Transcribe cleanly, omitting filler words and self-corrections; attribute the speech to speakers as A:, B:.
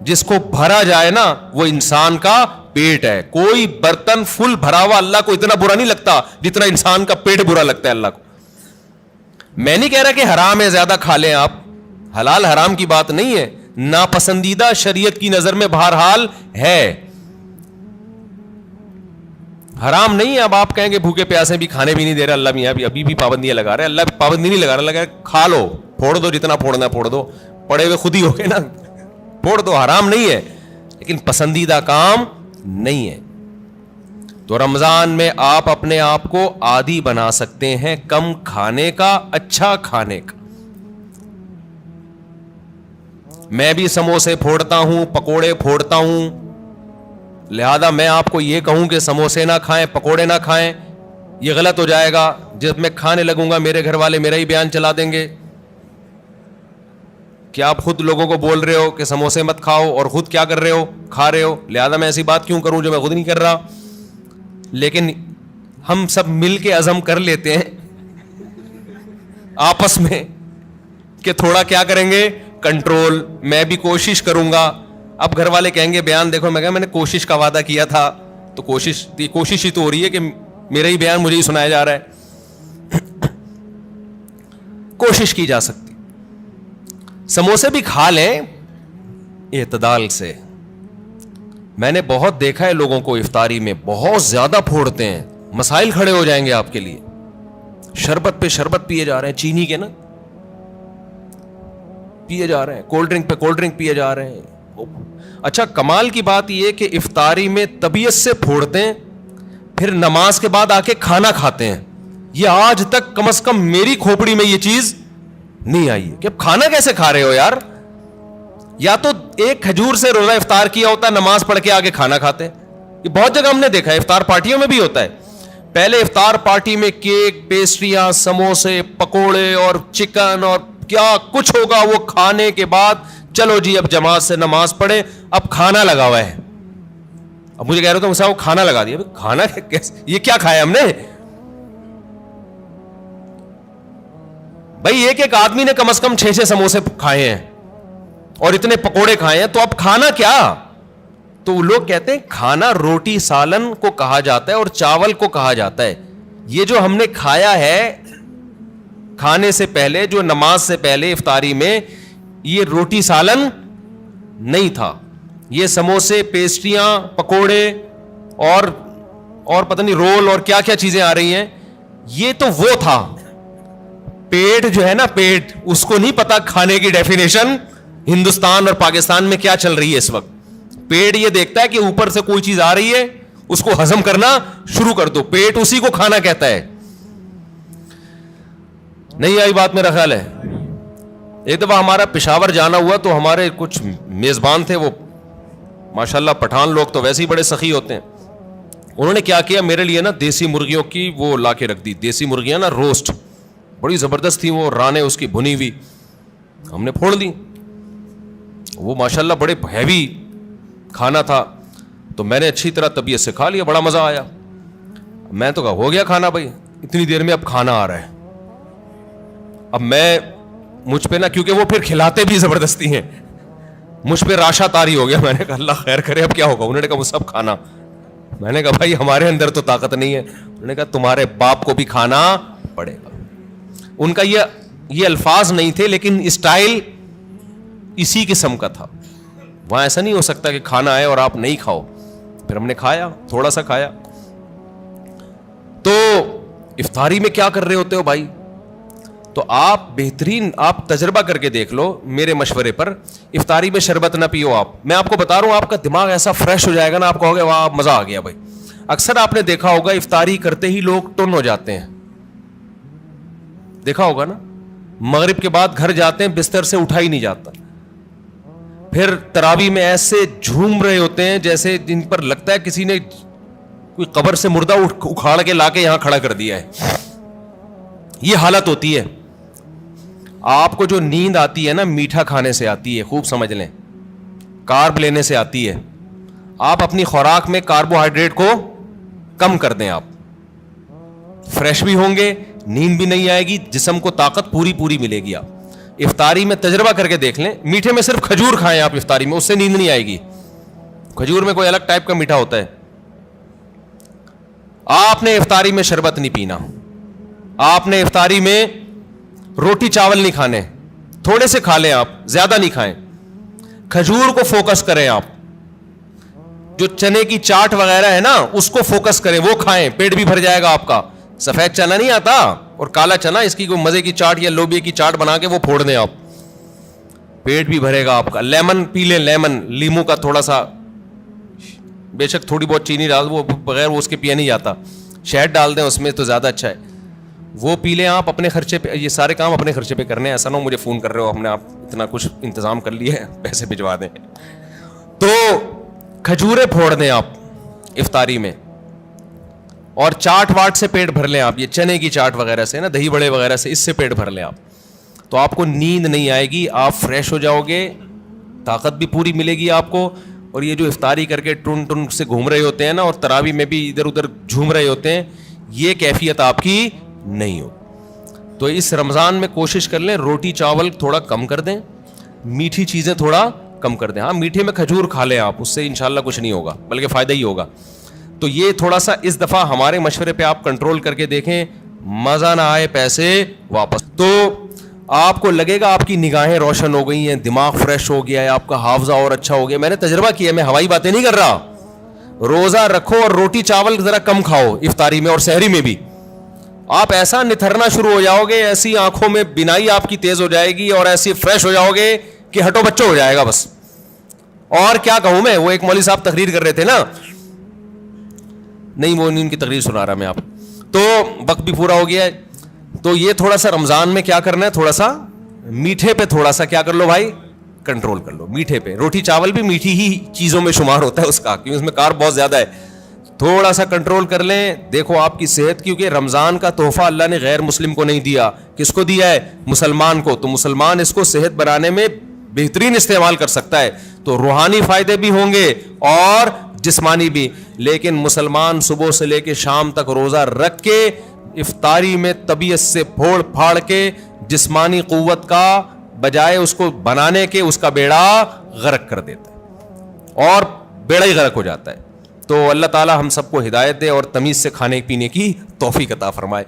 A: جس کو بھرا جائے نا وہ انسان کا پیٹ ہے. کوئی برتن فل بھرا ہوا اللہ کو اتنا برا نہیں لگتا جتنا انسان کا پیٹ برا لگتا ہے اللہ کو. میں نہیں کہہ رہا کہ حرام ہے زیادہ کھا لیں آپ, حلال حرام کی بات نہیں ہے, ناپسندیدہ شریعت کی نظر میں بہرحال ہے, حرام نہیں ہے. اب آپ کہیں گے بھوکے پیاسے بھی کھانے بھی نہیں دے رہے اللہ میاں, ابھی بھی پابندیاں لگا رہے ہیں. اللہ پابندی نہیں لگا رہا, لگا کھا لو, پھوڑ دو جتنا پھوڑنا پھوڑ دو, پڑے ہوئے خود ہی ہو گئے نا, پھوڑ دو, حرام نہیں ہے لیکن پسندیدہ کام نہیں ہے. تو رمضان میں آپ اپنے آپ کو عادی بنا سکتے ہیں کم کھانے کا, اچھا کھانے کا. میں بھی سموسے پھوڑتا ہوں, پکوڑے پھوڑتا ہوں, لہذا میں آپ کو یہ کہوں کہ سموسے نہ کھائیں, پکوڑے نہ کھائیں, یہ غلط ہو جائے گا. جب میں کھانے لگوں گا میرے گھر والے میرا ہی بیان چلا دیں گے کہ آپ خود لوگوں کو بول رہے ہو کہ سموسے مت کھاؤ اور خود کیا کر رہے ہو, کھا رہے ہو. لہذا میں ایسی بات کیوں کروں جو میں خود نہیں کر رہا. لیکن ہم سب مل کے عزم کر لیتے ہیں آپس میں کہ تھوڑا کیا کریں گے, کنٹرول. میں بھی کوشش کروں گا. اب گھر والے کہیں گے بیان دیکھو, میں کہا میں نے کوشش کا وعدہ کیا تھا, تو کوشش ہی تو ہو رہی ہے کہ میرا ہی بیان مجھے ہی سنایا جا رہا ہے. کوشش کی جا سکتی. سموسے بھی کھا لیں اعتدال سے. میں نے بہت دیکھا ہے لوگوں کو افطاری میں بہت زیادہ پھوڑتے ہیں, مسائل کھڑے ہو جائیں گے آپ کے لیے. شربت پہ شربت پیے جا رہے ہیں, چینی کے نا پیے جا رہے ہیں, کولڈ ڈرنک پہ کولڈ ڈرنک پیے جا رہے ہیں. اچھا کمال کی بات یہ کہ افطاری میں طبیعت سے پھوڑتے ہیں, پھر نماز کے بعد آ کے کھانا کھاتے ہیں. یہ آج تک کم از کم میری کھوپڑی میں یہ چیز نہیں آئی کہ اب کھانا کیسے کھا رہے ہو یار. یا تو ایک کھجور سے روزہ افطار کیا ہوتا ہے, نماز پڑھ کے آگے کھانا کھاتے ہیں. یہ بہت جگہ ہم نے دیکھا ہے, افطار پارٹیوں میں بھی ہوتا ہے. پہلے افطار پارٹی میں کیک, پیسٹریاں, سموسے, پکوڑے اور چکن اور کیا کچھ ہوگا, وہ کھانے کے بعد چلو جی اب جماعت سے نماز پڑھے, اب کھانا لگا ہوا ہے. اب مجھے کہہ رہے تھے وہ کھانا لگا دیا. کھانا یہ کیا کھایا ہم نے بھائی؟ ایک آدمی نے کم از کم 6 سموسے کھائے ہیں اور اتنے پکوڑے کھائے ہیں, تو اب کھانا کیا؟ تو لوگ کہتے ہیں کھانا روٹی سالن کو کہا جاتا ہے اور چاول کو کہا جاتا ہے. یہ جو ہم نے کھایا ہے کھانے سے پہلے, جو نماز سے پہلے افطاری میں, یہ روٹی سالن نہیں تھا. یہ سموسے, پیسٹریاں, پکوڑے اور پتہ نہیں رول اور کیا کیا چیزیں آ رہی ہیں, یہ تو وہ تھا. پیٹ جو ہے نا, پیٹ, اس کو نہیں پتا کھانے کی ڈیفینیشن ہندوستان اور پاکستان میں کیا چل رہی ہے اس وقت. پیٹ یہ دیکھتا ہے کہ اوپر سے کوئی چیز آ رہی ہے, اس کو ہضم کرنا شروع کر دو. پیٹ اسی کو کھانا کہتا ہے. نہیں آئی بات میرا خیال ہے. ایک دفعہ ہمارا پشاور جانا ہوا تو ہمارے کچھ میزبان تھے, وہ ماشاءاللہ پٹھان لوگ تو ویسے ہی بڑے سخی ہوتے ہیں. انہوں نے کیا کیا, میرے لیے نا دیسی مرغیوں کی وہ لا کے رکھ دی. دیسی مرغیاں نا روسٹ, بڑی زبردست تھی وہ, رانے اس کی بھنی ہوئی. ہم نے پھوڑ دی. وہ ماشاءاللہ بڑے ہیوی کھانا تھا, تو میں نے اچھی طرح طبیعت سے کھا لیا, بڑا مزہ آیا. میں تو کہا ہو گیا کھانا بھائی, اتنی دیر میں اب کھانا آ رہا ہے. اب میں مجھ پہ نا, کیونکہ وہ پھر کھلاتے بھی زبردستی ہیں, مجھ پہ راشا تاری ہو گیا. میں نے کہا اللہ خیر کرے اب کیا ہوگا. انہوں نے کہا وہ سب کھانا. میں نے کہا بھائی ہمارے اندر تو طاقت نہیں ہے. انہوں نے کہا تمہارے باپ کو بھی کھانا پڑے گا. ان کا یہ الفاظ نہیں تھے, لیکن اسٹائل اسی قسم کا تھا. وہاں ایسا نہیں ہو سکتا کہ کھانا آئے اور آپ نہیں کھاؤ. پھر ہم نے کھایا, تھوڑا سا کھایا. تو افطاری میں کیا کر رہے ہوتے ہو بھائی؟ تو آپ بہترین, آپ تجربہ کر کے دیکھ لو میرے مشورے پر. افطاری میں شربت نہ پیو آپ. میں آپ کو بتا رہا ہوں, آپ کا دماغ ایسا فریش ہو جائے گا نا, آپ کہو گے واہ مزہ آ گیا بھائی. اکثر آپ نے دیکھا ہوگا افطاری کرتے ہی لوگ ٹن ہو جاتے ہیں, دیکھا ہوگا نا. مغرب کے بعد گھر جاتے ہیں, بستر سے اٹھا ہی نہیں جاتا. پھر تراویح میں ایسے جھوم رہے ہوتے ہیں جیسے جن پر لگتا ہے کسی نے کوئی قبر سے مردہ اکھاڑ کے لا کے یہاں کھڑا کر دیا ہے. یہ حالت ہوتی ہے. آپ کو جو نیند آتی ہے نا, میٹھا کھانے سے آتی ہے, خوب سمجھ لیں, کارب لینے سے آتی ہے. آپ اپنی خوراک میں کاربوہائیڈریٹ کو کم کر دیں, آپ فریش بھی ہوں گے, نیند بھی نہیں آئے گی, جسم کو طاقت پوری ملے گی. آپ افطاری میں تجربہ کر کے دیکھ لیں, میٹھے میں صرف کھجور کھائیں آپ افطاری میں, اس سے نیند نہیں آئے گی. کھجور میں کوئی الگ ٹائپ کا میٹھا ہوتا ہے. آپ نے افطاری میں شربت نہیں پینا, آپ نے افطاری میں روٹی چاول نہیں کھانے, تھوڑے سے کھا لیں آپ, زیادہ نہیں کھائیں. کھجور کو فوکس کریں آپ, جو چنے کی چاٹ وغیرہ ہے نا اس کو فوکس کریں, وہ کھائیں, پیٹ بھی بھر جائے گا آپ کا. سفید چنا نہیں آتا اور کالا چنا, اس کی کوئی مزے کی چاٹ یا لوبیا کی چاٹ بنا کے وہ پھوڑ دیں آپ, پیٹ بھی بھرے گا آپ کا. لیمن پی لیں, لیمن, لیمو کا تھوڑا سا, بے شک تھوڑی بہت چینی ڈال, وہ بغیر وہ اس کے پیا نہیں جاتا, شہد ڈال دیں اس میں تو زیادہ اچھا ہے, وہ پی لیں آپ اپنے خرچے پہ. یہ سارے کام اپنے خرچے پہ کرنے ہیں, ایسا نہ ہو مجھے فون کر رہے ہو ہم نے آپ اتنا کچھ انتظام کر لیے ہے پیسے بھجوا دیں. تو کھجوریں پھوڑ دیں آپ افطاری میں, اور چاٹ واٹ سے پیٹ بھر لیں آپ, یہ چنے کی چاٹ وغیرہ سے نا, دہی بڑے وغیرہ سے, اس سے پیٹ بھر لیں آپ, تو آپ کو نیند نہیں آئے گی, آپ فریش ہو جاؤ گے, طاقت بھی پوری ملے گی آپ کو. اور یہ جو افطاری کر کے ٹن ٹن سے گھوم رہے ہوتے ہیں نا, اور تراوی میں بھی ادھر ادھر جھوم رہے ہوتے ہیں, یہ کیفیت آپ کی نہیں ہو. تو اس رمضان میں کوشش کر لیں روٹی چاول تھوڑا کم کر دیں, میٹھی چیزیں تھوڑا کم کر دیں. ہاں میٹھے میں کھجور کھا لیں آپ, اس سے انشاءاللہ کچھ نہیں ہوگا بلکہ فائدہ ہی ہوگا. تو یہ تھوڑا سا اس دفعہ ہمارے مشورے پہ آپ کنٹرول کر کے دیکھیں, مزہ نہ آئے پیسے واپس. تو آپ کو لگے گا آپ کی نگاہیں روشن ہو گئی ہیں, دماغ فریش ہو گیا ہے, آپ کا حافظہ اور اچھا ہو گیا. میں نے تجربہ کیا, میں ہوائی باتیں نہیں کر رہا. روزہ رکھو اور روٹی چاول ذرا کم کھاؤ افطاری میں اور سحری میں بھی, آپ ایسا نتھرنا شروع ہو جاؤ گے, ایسی آنکھوں میں بینائی آپ کی تیز ہو جائے گی اور ایسی فریش ہو جاؤ گے کہ ہٹو بچوں ہو جائے گا بس. اور کیا کہوں میں, وہ ایک مولوی صاحب تقریر کر رہے تھے نا, نہیں وہ ان کی تقریر سنا رہا میں آپ, تو وقت بھی پورا ہو گیا ہے. تو یہ تھوڑا سا رمضان میں کیا کرنا ہے, تھوڑا سا میٹھے پہ تھوڑا سا کیا کر لو بھائی, کنٹرول کر لو. میٹھے پہ, روٹی چاول بھی میٹھی ہی چیزوں میں شمار ہوتا ہے اس کا, کیونکہ اس میں کارب بہت زیادہ ہے. تھوڑا سا کنٹرول کر لیں. دیکھو آپ کی صحت, کیونکہ رمضان کا تحفہ اللہ نے غیر مسلم کو نہیں دیا, کس کو دیا ہے, مسلمان کو. تو مسلمان اس کو صحت بنانے میں بہترین استعمال کر سکتا ہے, تو روحانی فائدے بھی ہوں گے اور جسمانی بھی. لیکن مسلمان صبح سے لے کے شام تک روزہ رکھ کے افطاری میں طبیعت سے پھوڑ پھاڑ کے جسمانی قوت کا بجائے اس کو بنانے کے اس کا بیڑا غرق کر دیتا ہے, اور بیڑا ہی غرق ہو جاتا ہے. تو اللہ تعالی ہم سب کو ہدایت دے اور تمیز سے کھانے پینے کی توفیق عطا فرمائے.